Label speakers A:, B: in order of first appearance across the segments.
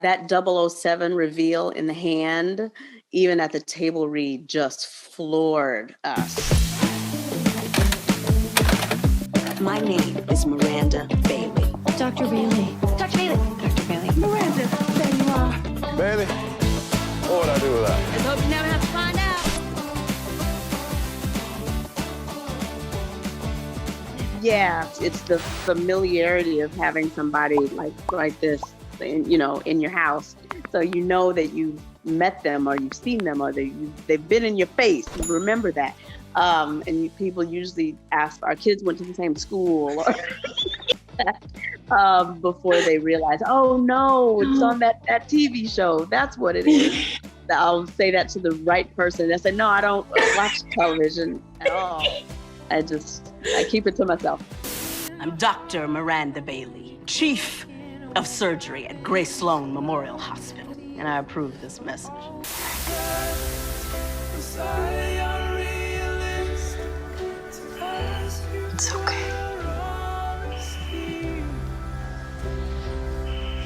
A: That 007 reveal in the hand, even at the table read, just floored us.
B: My name is Miranda Bailey.
C: Dr. Bailey.
B: Dr. Bailey.
C: Dr. Bailey.
B: Miranda, there you are.
D: Bailey, what would I do with that?
B: I hope you never have to find out.
A: Yeah, it's the familiarity of having somebody like this, in your house. So you know that you've met them or you've seen them or they've been in your face. You remember that. And people usually ask, our kids went to the same school or before they realize, oh no, it's on that TV show. That's what it is. I'll say that to the right person. I say, no, I don't watch television at all. I keep it to myself.
B: I'm Dr. Miranda Bailey, Chief of Surgery at Grace Sloan Memorial Hospital, and I approve this message. It's okay.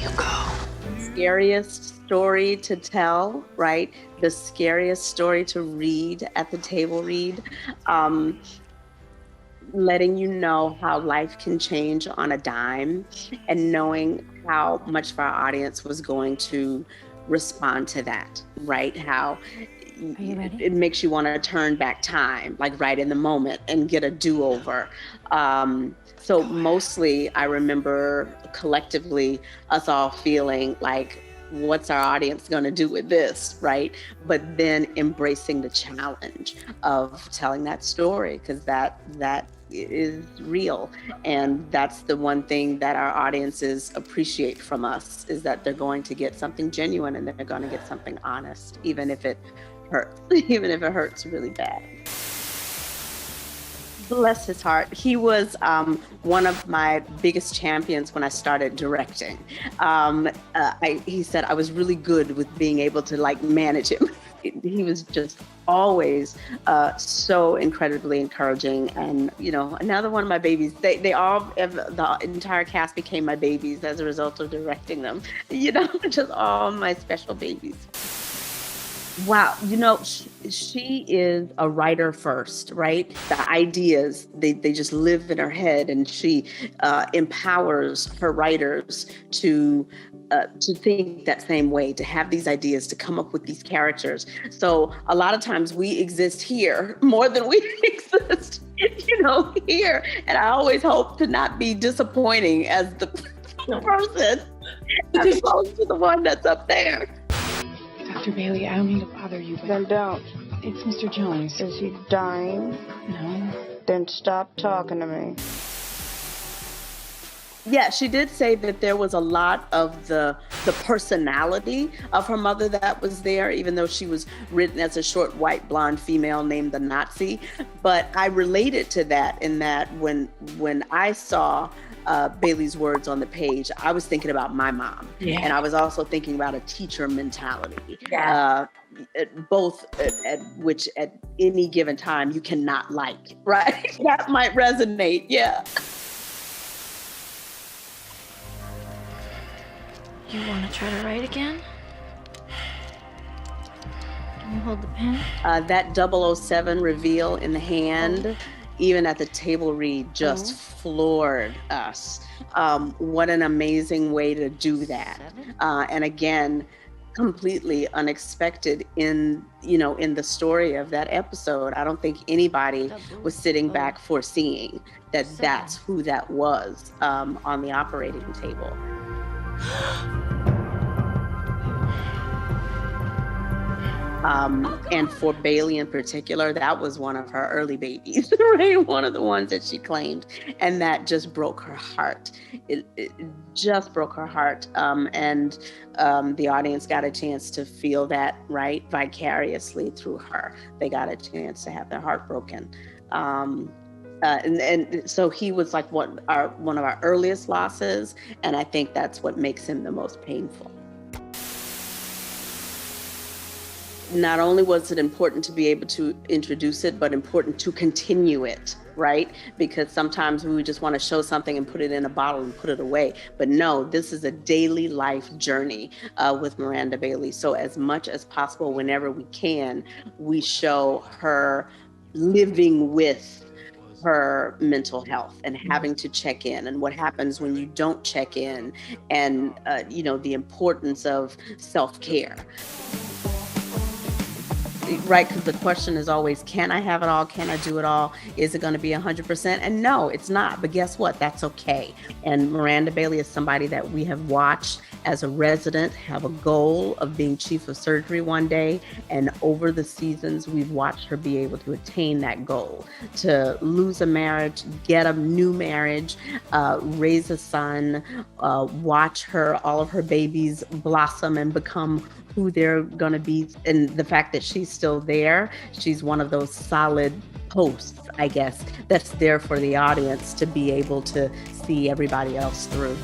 B: You go.
A: Scariest story to tell, right? The scariest story to read at the table read. Letting you know how life can change on a dime and knowing how much of our audience was going to respond to that, right? How it makes you want to turn back time, like right in the moment and get a do-over. So mostly I remember collectively us all feeling like, what's our audience going to do with this, right? But then embracing the challenge of telling that story, because that is real. And that's the one thing that our audiences appreciate from us, is that they're going to get something genuine and they're going to get something honest, even if it hurts, even if it hurts really bad. Bless his heart. He was one of my biggest champions when I started directing. He said I was really good with being able to manage him. He was just always so incredibly encouraging. And, another one of my babies, they all, the entire cast became my babies as a result of directing them, just all my special babies. Wow. She is a writer first, right? The ideas, they just live in her head, and she empowers her writers to think that same way, to have these ideas, to come up with these characters. So a lot of times we exist here more than we exist, here. And I always hope to not be disappointing as the person as opposed to the one that's up there.
C: Dr. Bailey, I don't mean to bother you, but...
E: Then don't.
C: It's Mr. Jones.
E: Is he dying?
C: No.
E: Then stop talking to me.
A: Yeah, she did say that there was a lot of the personality of her mother that was there, even though she was written as a short, white, blonde female named the Nazi. But I related to that in that when I saw Bailey's words on the page, I was thinking about my mom. Yeah. And I was also thinking about a teacher mentality. Yeah. Both at which at any given time you cannot like, right? That might resonate, yeah.
C: You want to try to write again? Can you hold the pen?
A: That 007 reveal in the hand, even at the table read, just floored us. What an amazing way to do that. And again, completely unexpected in the story of that episode. I don't think anybody was sitting back foreseeing that that's who that was on the operating table. And for Bailey in particular, that was one of her early babies, right? One of the ones that she claimed. And that just broke her heart. It just broke her heart. And the audience got a chance to feel that, right, vicariously through her. They got a chance to have their heart broken. And so he was like one of our earliest losses. And I think that's what makes him the most painful. not only was it important to be able to introduce it, but important to continue it, right? Because sometimes we would just want to show something and put it in a bottle and put it away. But no, this is a daily life journey with Miranda Bailey. So as much as possible, whenever we can, we show her living with her mental health and having to check in, and what happens when you don't check in, and the importance of self-care. Right, because the question is always, can I have it all? Can I do it all? Is it going to be 100%? And no, it's not. But guess what? That's okay. And Miranda Bailey is somebody that we have watched as a resident have a goal of being chief of surgery one day. And over the seasons, we've watched her be able to attain that goal, to lose a marriage, get a new marriage, raise a son, watch all of her babies blossom and become who they're going to be. And the fact that she's still there, she's one of those solid posts, I guess, that's there for the audience to be able to see everybody else through.